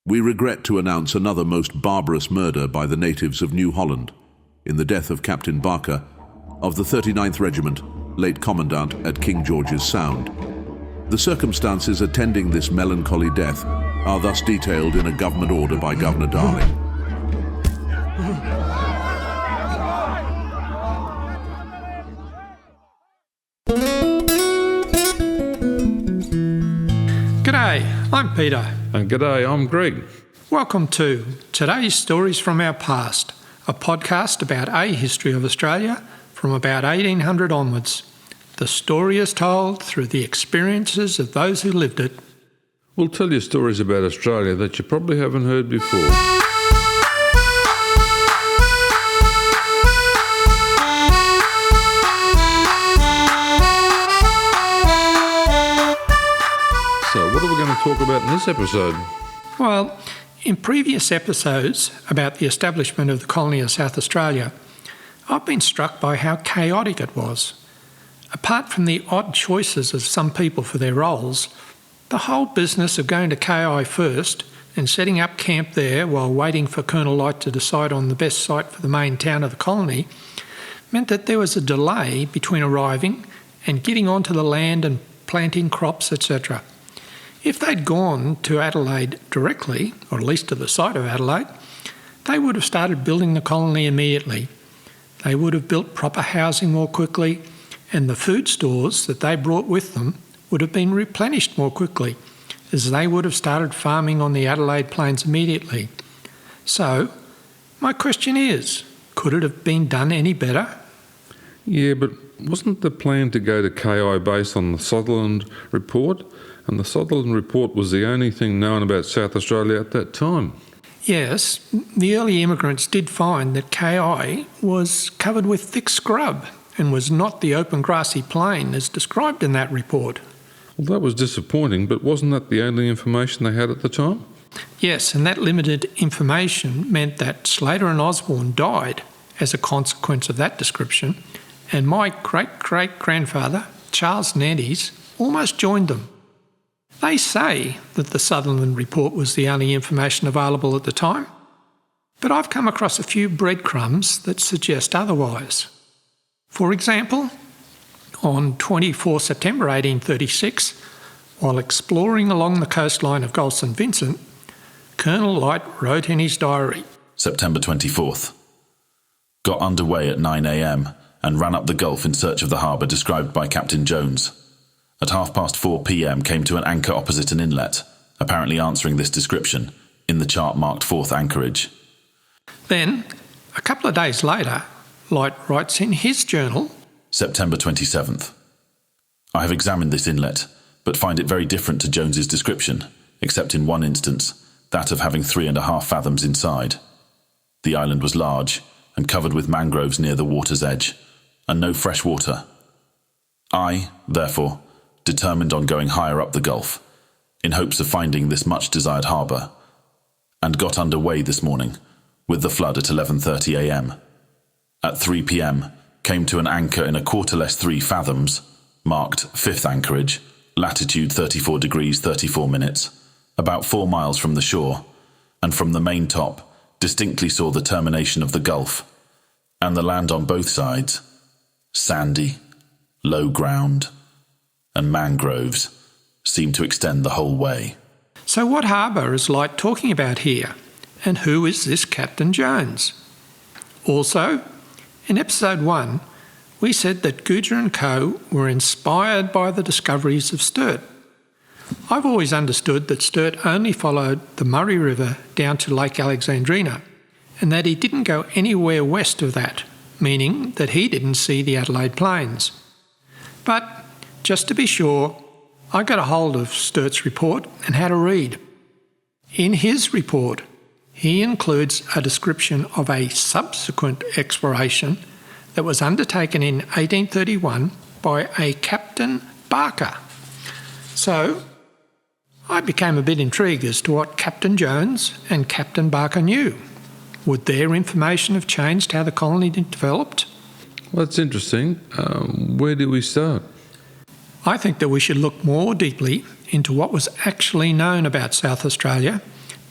We regret to announce another most barbarous murder by the natives of New Holland, in the death of Captain Barker, of the 39th Regiment, late Commandant at King George's Sound. The circumstances attending this melancholy death are thus detailed in a government order by Governor Darling. G'day, I'm Peter. And g'day, I'm Greg. Welcome to Today's Stories from Our Past, a podcast about a history of Australia from about 1800 onwards. The story is told through the experiences of those who lived it. We'll tell you stories about Australia that you probably haven't heard before. So, what are we going to talk about in this episode? Well, in previous episodes about the establishment of the colony of South Australia, I've been struck by how chaotic it was. Apart from the odd choices of some people for their roles, the whole business of going to KI first and setting up camp there while waiting for Colonel Light to decide on the best site for the main town of the colony meant that there was a delay between arriving and getting onto the land and planting crops, etc. If they'd gone to Adelaide directly, or at least to the site of Adelaide, they would have started building the colony immediately. They would have built proper housing more quickly, and the food stores that they brought with them would have been replenished more quickly, as they would have started farming on the Adelaide Plains immediately. So, my question is, could it have been done any better? Yeah, but wasn't the plan to go to KI based on the Sutherland report? And the Sutherland report was the only thing known about South Australia at that time. Yes, the early immigrants did find that KI was covered with thick scrub and was not the open grassy plain as described in that report. Well, that was disappointing, but wasn't that the only information they had at the time? Yes, and that limited information meant that Slater and Osborne died as a consequence of that description, and my great-great-grandfather, Charles Sturt, almost joined them. They say that the Sutherland report was the only information available at the time, but I've come across a few breadcrumbs that suggest otherwise. For example, on 24 September 1836, while exploring along the coastline of Gulf St Vincent, Colonel Light wrote in his diary, September 24th. Got underway at 9 a.m. and ran up the Gulf in search of the harbour described by Captain Jones. At 4:30 p.m. came to an anchor opposite an inlet, apparently answering this description, in the chart marked 4th anchorage. Then, a couple of days later, Light writes in his journal, September 27th. I have examined this inlet, but find it very different to Jones's description, except in one instance, that of having 3.5 fathoms inside. The island was large and covered with mangroves near the water's edge, and no fresh water. I, therefore, determined on going higher up the Gulf, in hopes of finding this much-desired harbour, and got under way this morning, with the flood at 11:30 a.m. At 3 p.m, came to an anchor in a quarter less 3 fathoms, marked 5th anchorage, latitude 34 degrees 34 minutes, about 4 miles from the shore, and from the main top distinctly saw the termination of the Gulf, and the land on both sides, sandy, low ground, and mangroves seemed to extend the whole way. So what harbour is Light talking about here? And who is this Captain Jones? Also, in episode 1, we said that Guja and Co. were inspired by the discoveries of Sturt. I've always understood that Sturt only followed the Murray River down to Lake Alexandrina, and that he didn't go anywhere west of that, meaning that he didn't see the Adelaide Plains. But just to be sure, I got a hold of Sturt's report and had a read. In his report, he includes a description of a subsequent exploration that was undertaken in 1831 by a Captain Barker. So, I became a bit intrigued as to what Captain Jones and Captain Barker knew. Would their information have changed how the colony developed? Well, that's interesting. Where do we start? I think that we should look more deeply into what was actually known about South Australia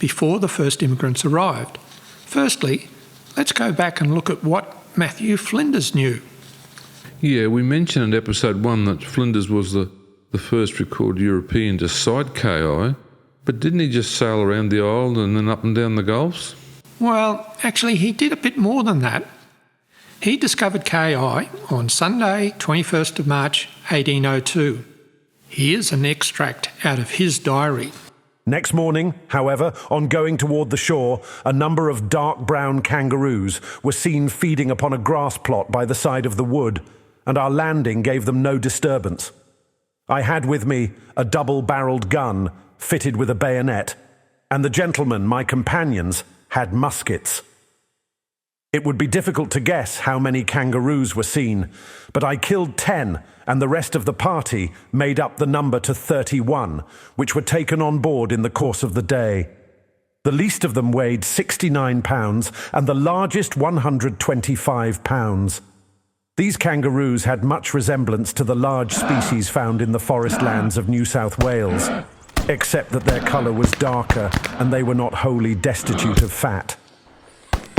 before the first immigrants arrived. Firstly, let's go back and look at what Matthew Flinders knew. Yeah, we mentioned in episode 1 that Flinders was the first recorded European to sight KI, but didn't he just sail around the island and then up and down the gulfs? Well, actually he did a bit more than that. He discovered KI on Sunday, 21st of March 1802. Here's an extract out of his diary. Next morning, however, on going toward the shore, a number of dark brown kangaroos were seen feeding upon a grass plot by the side of the wood, and our landing gave them no disturbance. I had with me a double-barreled gun fitted with a bayonet, and the gentlemen, my companions, had muskets. It would be difficult to guess how many kangaroos were seen, but I killed 10, and the rest of the party made up the number to 31, which were taken on board in the course of the day. The least of them weighed 69 pounds, and the largest 125 pounds. These kangaroos had much resemblance to the large species found in the forest lands of New South Wales, except that their colour was darker and they were not wholly destitute of fat.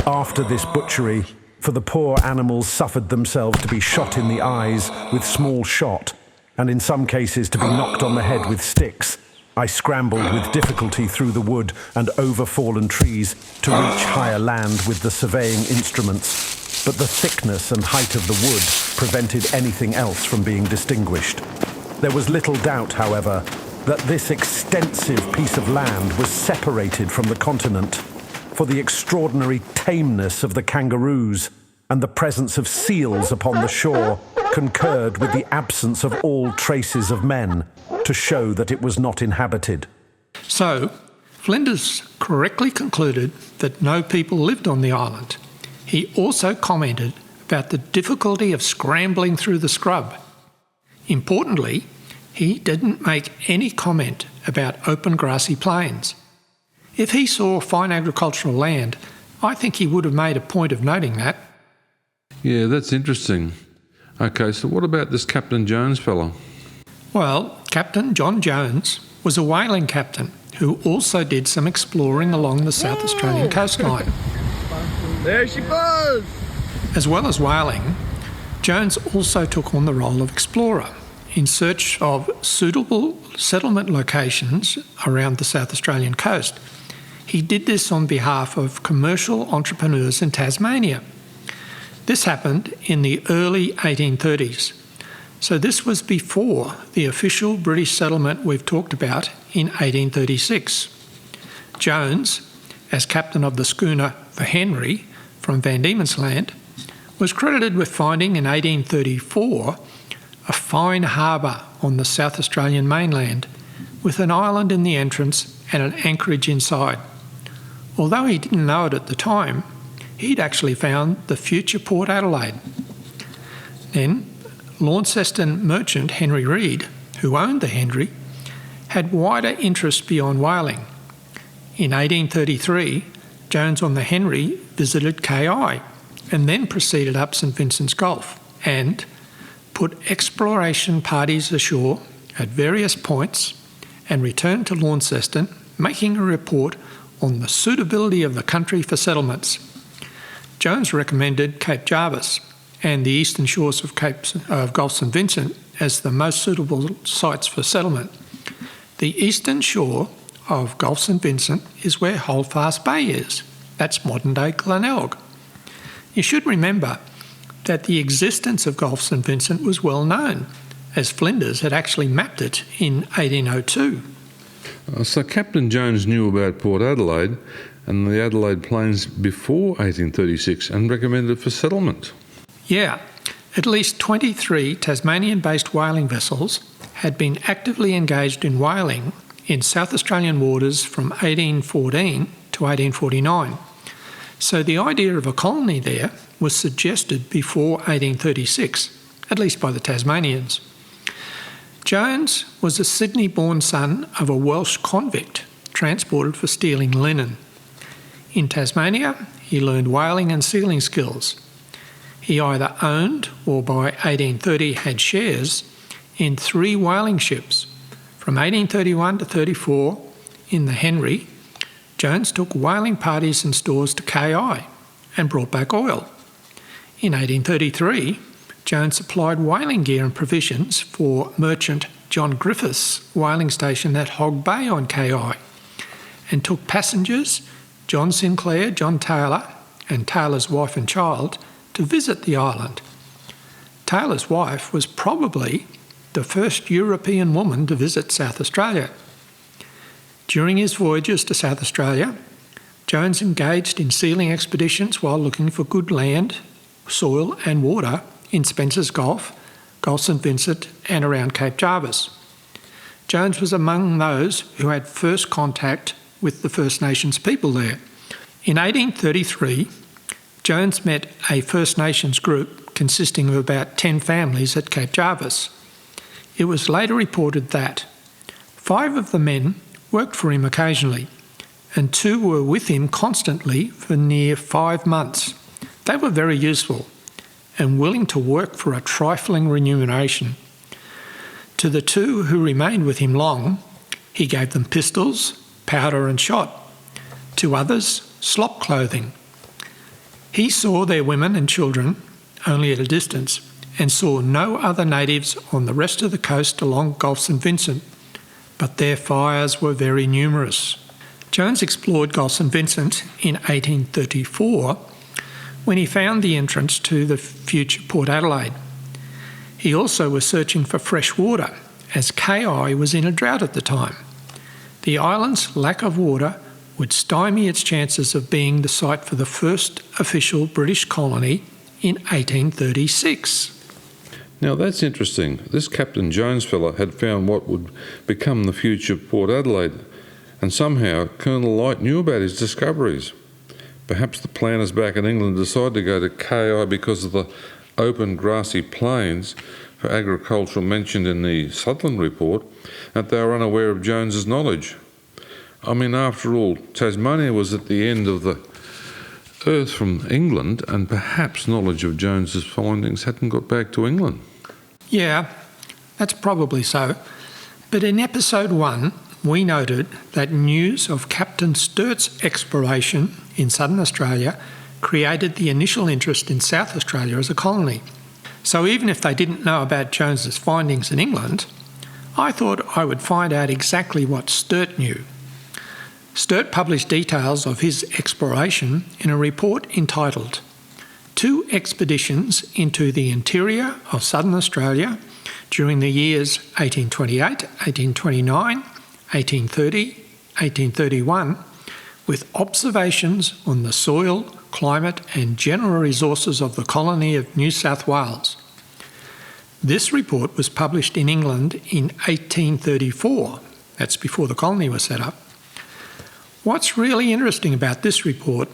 After this butchery, for the poor animals suffered themselves to be shot in the eyes with small shot, and in some cases to be knocked on the head with sticks, I scrambled with difficulty through the wood and over fallen trees to reach higher land with the surveying instruments, but the thickness and height of the wood prevented anything else from being distinguished. There was little doubt, however, that this extensive piece of land was separated from the continent, for the extraordinary tameness of the kangaroos and the presence of seals upon the shore concurred with the absence of all traces of men to show that it was not inhabited. So, Flinders correctly concluded that no people lived on the island. He also commented about the difficulty of scrambling through the scrub. Importantly, he didn't make any comment about open grassy plains. If he saw fine agricultural land, I think he would have made a point of noting that. Yeah, that's interesting. Okay, so what about this Captain Jones fellow? Well, Captain John Jones was a whaling captain who also did some exploring along the South Australian coastline. There she goes! As well as whaling, Jones also took on the role of explorer in search of suitable settlement locations around the South Australian coast. He did this on behalf of commercial entrepreneurs in Tasmania. This happened in the early 1830s. So this was before the official British settlement we've talked about in 1836. Jones, as captain of the schooner the Henry from Van Diemen's Land, was credited with finding in 1834 a fine harbour on the South Australian mainland with an island in the entrance and an anchorage inside. Although he didn't know it at the time, he'd actually found the future Port Adelaide. Then, Launceston merchant Henry Reed, who owned the Henry, had wider interests beyond whaling. In 1833, Jones on the Henry visited KI and then proceeded up St Vincent's Gulf and put exploration parties ashore at various points and returned to Launceston, making a report on the suitability of the country for settlements. Jones recommended Cape Jarvis and the eastern shores of Gulf St Vincent as the most suitable sites for settlement. The eastern shore of Gulf St Vincent is where Holdfast Bay is. That's modern-day Glenelg. You should remember that the existence of Gulf St Vincent was well known, as Flinders had actually mapped it in 1802. So Captain Jones knew about Port Adelaide and the Adelaide Plains before 1836 and recommended it for settlement. Yeah, at least 23 Tasmanian-based whaling vessels had been actively engaged in whaling in South Australian waters from 1814 to 1849. So the idea of a colony there was suggested before 1836, at least by the Tasmanians. Jones was a Sydney-born son of a Welsh convict transported for stealing linen. In Tasmania, he learned whaling and sealing skills. He either owned or by 1830 had shares in 3 whaling ships. From 1831 to 34 in the Henry, Jones took whaling parties and stores to KI and brought back oil. In 1833, Jones supplied whaling gear and provisions for merchant John Griffiths' whaling station at Hog Bay on KI, and took passengers John Sinclair, John Taylor, and Taylor's wife and child to visit the island. Taylor's wife was probably the first European woman to visit South Australia. During his voyages to South Australia, Jones engaged in sealing expeditions while looking for good land, soil and water in Spencer's Gulf, Gulf St Vincent and around Cape Jarvis. Jones was among those who had first contact with the First Nations people there. In 1833, Jones met a First Nations group consisting of about 10 families at Cape Jarvis. It was later reported that 5 of the men worked for him occasionally, and 2 were with him constantly for near 5 months. They were very useful and willing to work for a trifling remuneration. To the 2 who remained with him long, he gave them pistols, powder and shot. To others, slop clothing. He saw their women and children only at a distance and saw no other natives on the rest of the coast along Gulf St Vincent, but their fires were very numerous. Jones explored Gulf St Vincent in 1834 when he found the entrance to the future Port Adelaide. He also was searching for fresh water, as KI was in a drought at the time. The island's lack of water would stymie its chances of being the site for the first official British colony in 1836. Now that's interesting. This Captain Jones fella had found what would become the future Port Adelaide, and somehow Colonel Light knew about his discoveries. Perhaps the planners back in England decided to go to KI because of the open grassy plains for agricultural mentioned in the Sutherland report, that they were unaware of Jones's knowledge. I mean, after all, Tasmania was at the end of the earth from England, and perhaps knowledge of Jones's findings hadn't got back to England. Yeah, that's probably so. But in episode 1, we noted that news of Captain Sturt's exploration in southern Australia created the initial interest in South Australia as a colony. So even if they didn't know about Jones's findings in England, I thought I would find out exactly what Sturt knew. Sturt published details of his exploration in a report entitled 2 Expeditions into the Interior of Southern Australia during the years 1828, 1829, 1830, 1831, with observations on the soil, climate and general resources of the colony of New South Wales. This report was published in England in 1834. That's before the colony was set up. What's really interesting about this report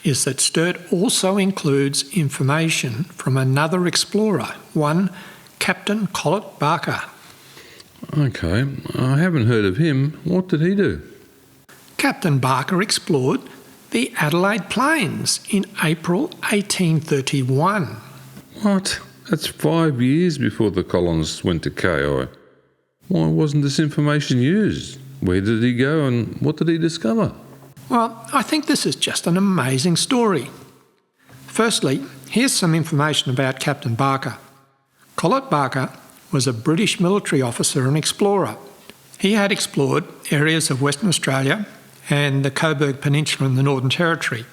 is that Sturt also includes information from another explorer, one Captain Collett Barker. Okay, I haven't heard of him. What did he do? Captain Barker explored the Adelaide Plains in April 1831. What? That's 5 years before the colonists went to KI. Why wasn't this information used? Where did he go and what did he discover? Well, I think this is just an amazing story. Firstly, here's some information about Captain Barker. Collett Barker was a British military officer and explorer. He had explored areas of Western Australia and the Coburg Peninsula in the Northern Territory.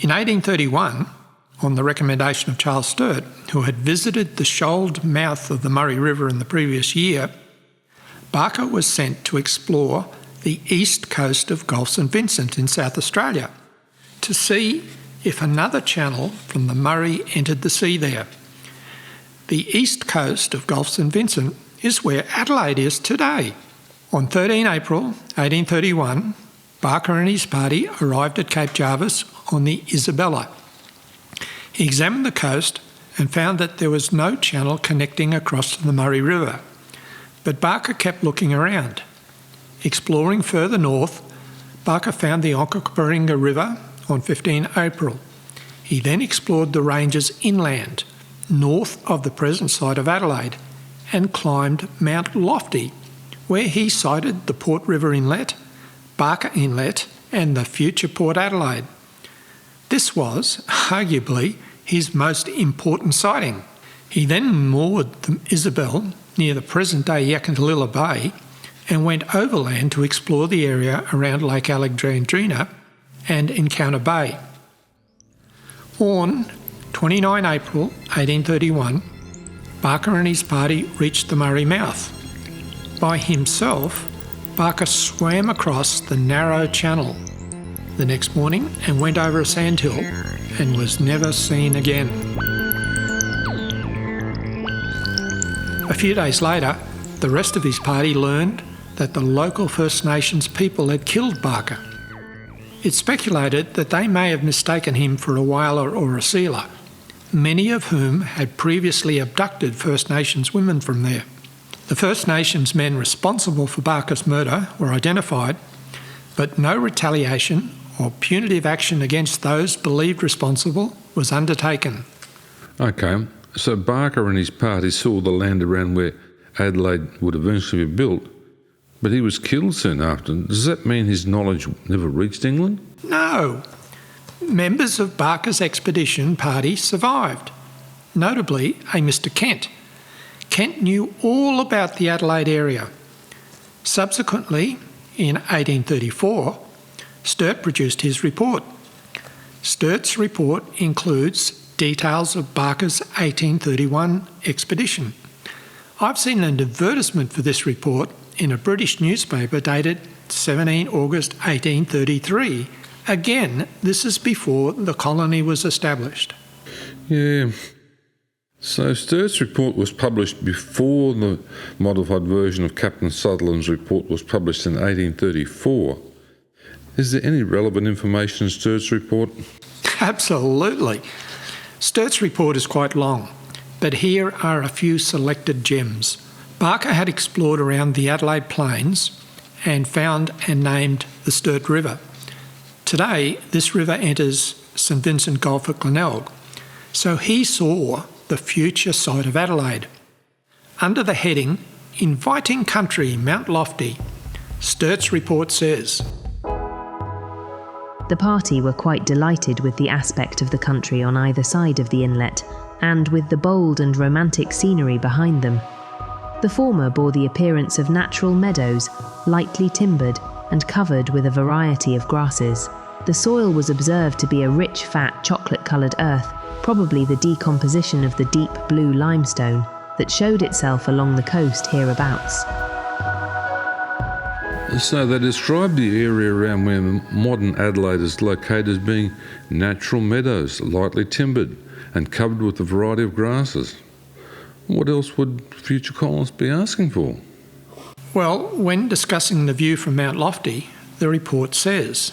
In 1831, on the recommendation of Charles Sturt, who had visited the shoaled mouth of the Murray River in the previous year, Barker was sent to explore the east coast of Gulf St Vincent in South Australia to see if another channel from the Murray entered the sea there. The east coast of Gulf St Vincent is where Adelaide is today. On 13 April 1831, Barker and his party arrived at Cape Jarvis on the Isabella. He examined the coast and found that there was no channel connecting across to the Murray River. But Barker kept looking around. Exploring further north, Barker found the Onkaparinga River on 15 April. He then explored the ranges inland, north of the present site of Adelaide, and climbed Mount Lofty, where he sighted the Port River Inlet, Barker Inlet and the future Port Adelaide. This was, arguably, his most important sighting. He then moored the Isabel near the present-day Yakantalila Bay and went overland to explore the area around Lake Alexandrina and Encounter Bay. On 29 April 1831, Barker and his party reached the Murray mouth. By himself, Barker swam across the narrow channel the next morning and went over a sandhill and was never seen again. A few days later, the rest of his party learned that the local First Nations people had killed Barker. It's speculated that they may have mistaken him for a whaler or a sealer, many of whom had previously abducted First Nations women from there. The First Nations men responsible for Barker's murder were identified, but no retaliation or punitive action against those believed responsible was undertaken. Okay, so Barker and his party saw the land around where Adelaide would eventually be built, but he was killed soon after. Does that mean his knowledge never reached England? No. Members of Barker's expedition party survived, notably a Mr. Kent. Kent knew all about the Adelaide area. Subsequently, in 1834, Sturt produced his report. Sturt's report includes details of Barker's 1831 expedition. I've seen an advertisement for this report in a British newspaper dated 17 August 1833. Again, this is before the colony was established. Yeah. So Sturt's report was published before the modified version of Captain Sutherland's report was published in 1834. Is there any relevant information in Sturt's report? Absolutely. Sturt's report is quite long, but here are a few selected gems. Barker had explored around the Adelaide Plains and found and named the Sturt River. Today, this river enters St Vincent Gulf at Glenelg, so he saw the future site of Adelaide. Under the heading, Inviting Country, Mount Lofty, Sturt's report says, The party were quite delighted with the aspect of the country on either side of the inlet, and with the bold and romantic scenery behind them. The former bore the appearance of natural meadows, lightly timbered and covered with a variety of grasses. The soil was observed to be a rich, fat, chocolate-coloured earth, probably the decomposition of the deep blue limestone that showed itself along the coast hereabouts. So they described the area around where modern Adelaide is located as being natural meadows, lightly timbered and covered with a variety of grasses. What else would future colonists be asking for? Well, when discussing the view from Mount Lofty, the report says,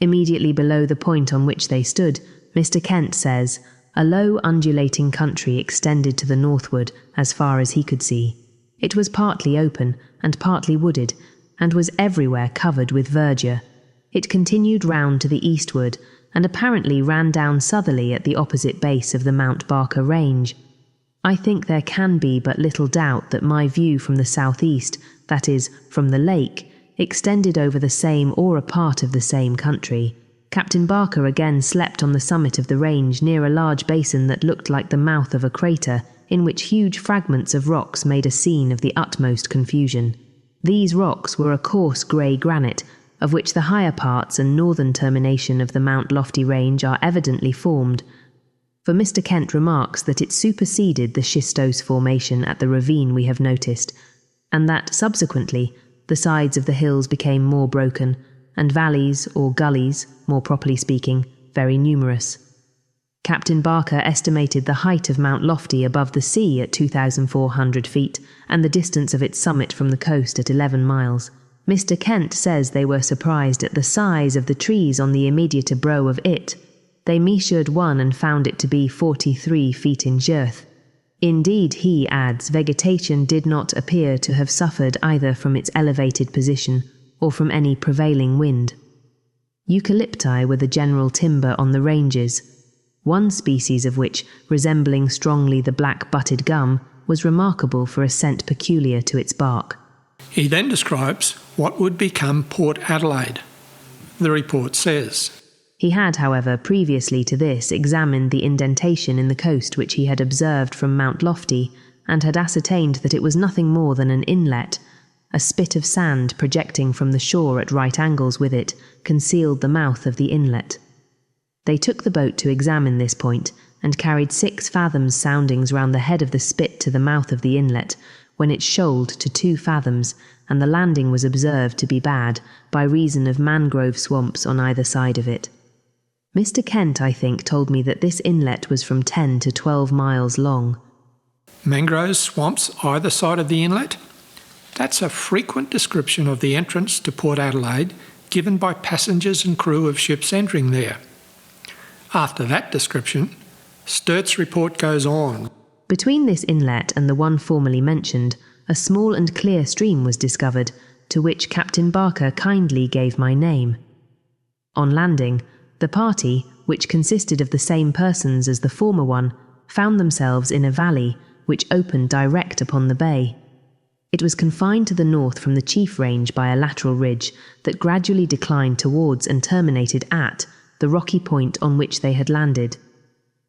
Immediately below the point on which they stood, Mr. Kent says, a low undulating country extended to the northward as far as he could see. It was partly open and partly wooded, and was everywhere covered with verdure. It continued round to the eastward, and apparently ran down southerly at the opposite base of the Mount Barker range. I think there can be but little doubt that my view from the southeast, that is, from the lake, extended over the same or a part of the same country. Captain Barker again slept on the summit of the range near a large basin that looked like the mouth of a crater, in which huge fragments of rocks made a scene of the utmost confusion. These rocks were a coarse grey granite, of which the higher parts and northern termination of the Mount Lofty range are evidently formed, for Mr. Kent remarks that it superseded the schistose formation at the ravine we have noticed, and that, subsequently, the sides of the hills became more broken, and valleys, or gullies, more properly speaking, very numerous. Captain Barker estimated the height of Mount Lofty above the sea at 2,400 feet, and the distance of its summit from the coast at 11 miles. Mr. Kent says they were surprised at the size of the trees on the immediate abrow of it. They measured one and found it to be 43 feet in girth. Indeed, he adds, vegetation did not appear to have suffered either from its elevated position or from any prevailing wind. Eucalypti were the general timber on the ranges, one species of which, resembling strongly the black-butted gum, was remarkable for a scent peculiar to its bark. He then describes what would become Port Adelaide. the report says. He had, however, previously to this examined the indentation in the coast which he had observed from Mount Lofty, and had ascertained that it was nothing more than an inlet. A spit of sand projecting from the shore at right angles with it concealed the mouth of the inlet. They took the boat to examine this point, and carried 6 fathoms soundings round the head of the spit to the mouth of the inlet, when it shoaled to 2 fathoms, and the landing was observed to be bad, by reason of mangrove swamps on either side of it. Mr. Kent, I think, told me that this inlet was from 10 to 12 miles long. Mangrove swamps either side of the inlet? That's a frequent description of the entrance to Port Adelaide given by passengers and crew of ships entering there. After that description, Sturt's report goes on. Between this inlet and the one formerly mentioned, a small and clear stream was discovered, to which Captain Barker kindly gave my name. On landing, the party, which consisted of the same persons as the former one, found themselves in a valley which opened direct upon the bay. It was confined to the north from the chief range by a lateral ridge that gradually declined towards and terminated at the rocky point on which they had landed.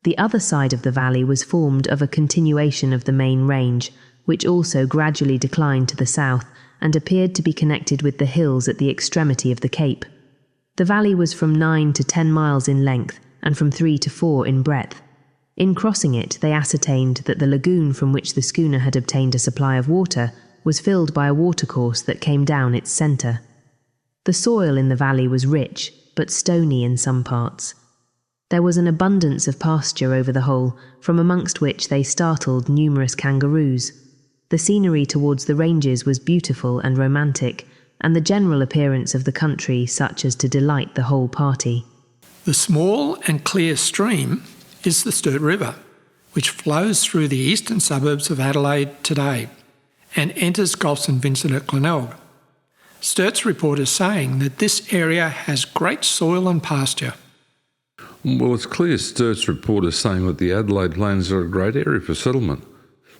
The other side of the valley was formed of a continuation of the main range, which also gradually declined to the south and appeared to be connected with the hills at the extremity of the cape. The valley was from 9 to 10 miles in length and from 3 to 4 in breadth. In crossing it, they ascertained that the lagoon from which the schooner had obtained a supply of water was filled by a watercourse that came down its centre. The soil in the valley was rich, but stony in some parts. There was an abundance of pasture over the whole, from amongst which they startled numerous kangaroos. The scenery towards the ranges was beautiful and romantic, and the general appearance of the country such as to delight the whole party. The small and clear stream is the Sturt River, which flows through the eastern suburbs of Adelaide today and enters Gulf St Vincent at Glenelg. Sturt's report is saying that this area has great soil and pasture. Well, it's clear Sturt's report is saying that the Adelaide Plains are a great area for settlement.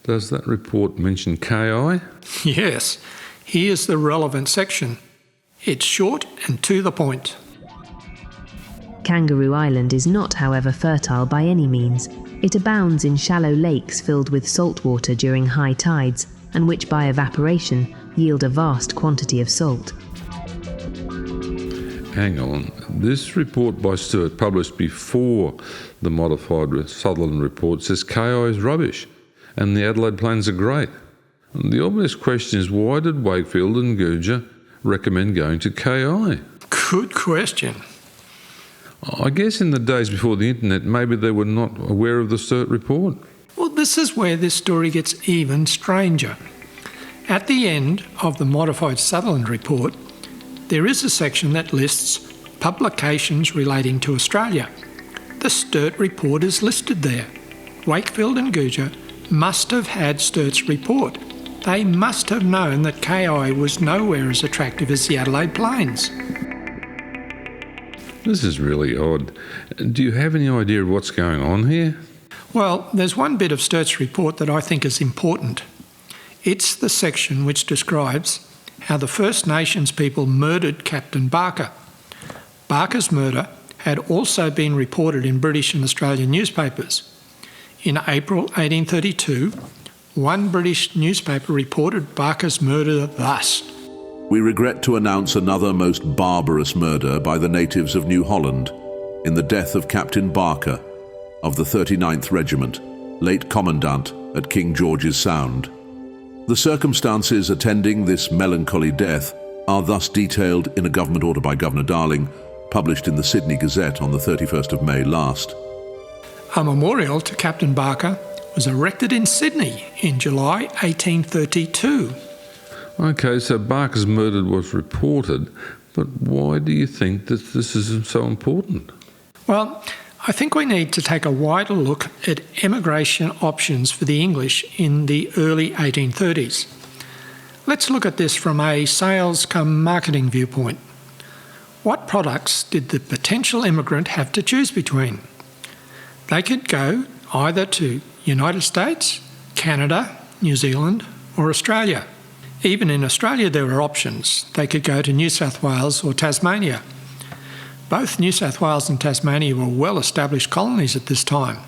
Does that report mention KI? Yes, here's the relevant section. It's short and to the point. Kangaroo Island is not, however, fertile by any means. It abounds in shallow lakes filled with salt water during high tides, and which by evaporation yield a vast quantity of salt. Hang on. This report by Sturt, published before the modified Sutherland report, says KI is rubbish and the Adelaide Plains are great. And the obvious question is, why did Wakefield and Guja recommend going to KI? Good question. I guess in the days before the internet, maybe they were not aware of the Sturt report. Well, this is where this story gets even stranger. At the end of the modified Sutherland report, there is a section that lists publications relating to Australia. The Sturt report is listed there. Wakefield and Guja must have had Sturt's report. They must have known that KI was nowhere as attractive as the Adelaide Plains. This is really odd. Do you have any idea of what's going on here? Well, there's one bit of Sturt's report that I think is important. It's the section which describes how the First Nations people murdered Captain Barker. Barker's murder had also been reported in British and Australian newspapers. In April 1832, one British newspaper reported Barker's murder thus: We regret to announce another most barbarous murder by the natives of New Holland in the death of Captain Barker of the 39th Regiment, late Commandant at King George's Sound. The circumstances attending this melancholy death are thus detailed in a government order by Governor Darling, published in the Sydney Gazette on the 31st of May last. A memorial to Captain Barker was erected in Sydney in July 1832. Okay, so Barker's murder was reported, but why do you think that this is so important? Well, I think we need to take a wider look at emigration options for the English in the early 1830s. Let's look at this from a sales-cum-marketing viewpoint. What products did the potential immigrant have to choose between? They could go either to United States, Canada, New Zealand, or Australia. Even in Australia there were options. They could go to New South Wales or Tasmania. Both New South Wales and Tasmania were well-established colonies at this time.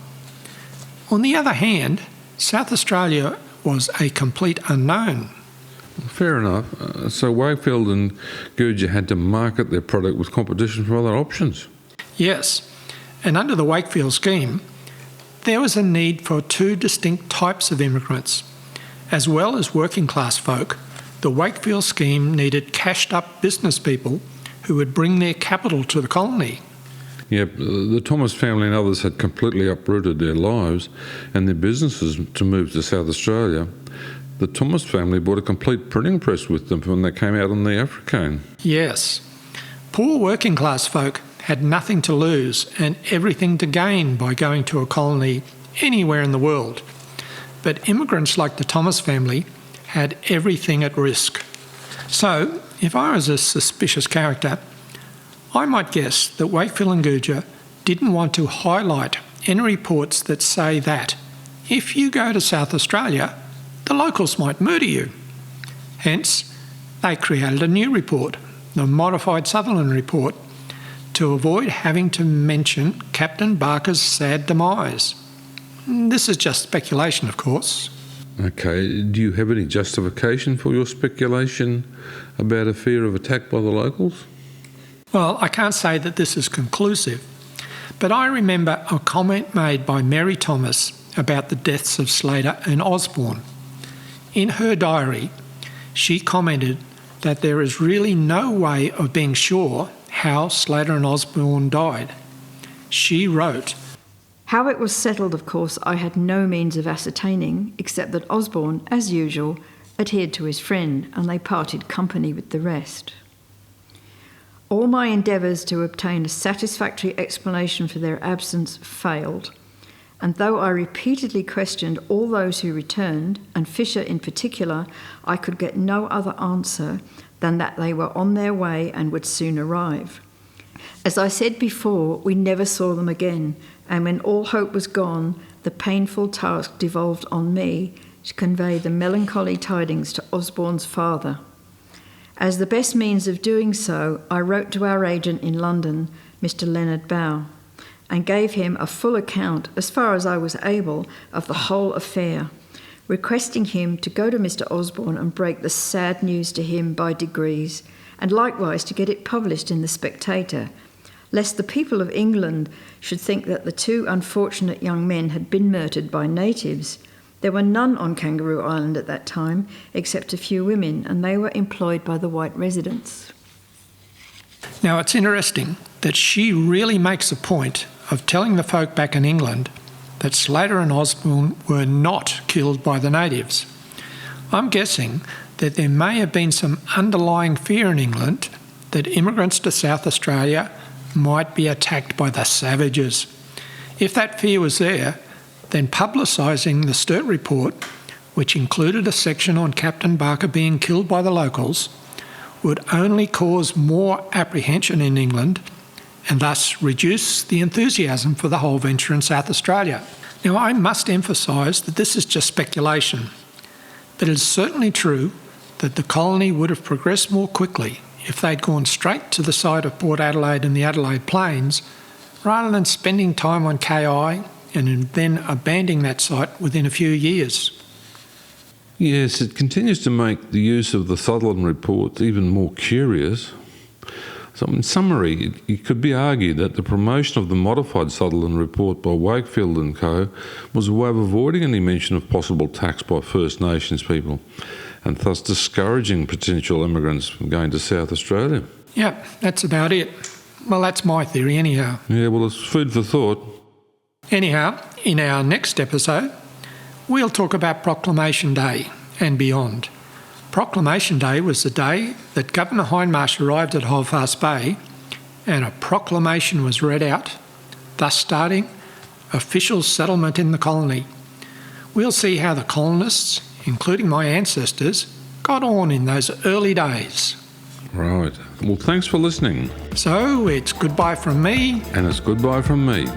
On the other hand, South Australia was a complete unknown. Fair enough. So Wakefield and Goodger had to market their product with competition from other options. Yes, and under the Wakefield scheme, there was a need for two distinct types of immigrants. As well as working class folk, the Wakefield scheme needed cashed-up business people who would bring their capital to the colony. Yep, the Thomas family and others had completely uprooted their lives and their businesses to move to South Australia. The Thomas family brought a complete printing press with them when they came out on the Africane. Yes. Poor working class folk had nothing to lose and everything to gain by going to a colony anywhere in the world. But immigrants like the Thomas family had everything at risk. So, if I was a suspicious character, I might guess that Wakefield and Goodger didn't want to highlight any reports that say that if you go to South Australia, the locals might murder you. Hence, they created a new report, the Modified Sutherland Report, to avoid having to mention Captain Barker's sad demise. This is just speculation, of course. Okay, do you have any justification for your speculation about a fear of attack by the locals? Well, I can't say that this is conclusive, but I remember a comment made by Mary Thomas about the deaths of Slater and Osborne. In her diary, she commented that there is really no way of being sure how Slater and Osborne died. She wrote, "How it was settled, of course, I had no means of ascertaining, except that Osborne, as usual, adhered to his friend, and they parted company with the rest. All my endeavours to obtain a satisfactory explanation for their absence failed, and though I repeatedly questioned all those who returned, and Fisher in particular, I could get no other answer than that they were on their way and would soon arrive. As I said before, we never saw them again, and when all hope was gone, the painful task devolved on me to convey the melancholy tidings to Osborne's father. As the best means of doing so, I wrote to our agent in London, Mr. Leonard Bow, and gave him a full account, as far as I was able, of the whole affair, requesting him to go to Mr. Osborne and break the sad news to him by degrees, and likewise to get it published in the Spectator, lest the people of England should think that the two unfortunate young men had been murdered by natives. There were none on Kangaroo Island at that time, except a few women, and they were employed by the white residents." Now, it's interesting that she really makes a point of telling the folk back in England that Slater and Osborne were not killed by the natives. I'm guessing that there may have been some underlying fear in England that immigrants to South Australia might be attacked by the savages. If that fear was there, then publicising the Sturt report, which included a section on Captain Barker being killed by the locals, would only cause more apprehension in England and thus reduce the enthusiasm for the whole venture in South Australia. Now, I must emphasise that this is just speculation, but it is certainly true that the colony would have progressed more quickly if they'd gone straight to the site of Port Adelaide and the Adelaide Plains, rather than spending time on KI and then abandoning that site within a few years. Yes, it continues to make the use of the Sutherland report even more curious. So in summary, it could be argued that the promotion of the modified Sutherland report by Wakefield and Co. was a way of avoiding any mention of possible tax by First Nations people, and thus discouraging potential immigrants from going to South Australia. Yep, that's about it. Well, that's my theory anyhow. Yeah, well, it's food for thought. Anyhow, in our next episode, we'll talk about Proclamation Day and beyond. Proclamation Day was the day that Governor Hindmarsh arrived at Holdfast Bay and a proclamation was read out, thus starting official settlement in the colony. We'll see how the colonists, including my ancestors, got on in those early days. Right. Well, thanks for listening. So it's goodbye from me. And it's goodbye from me.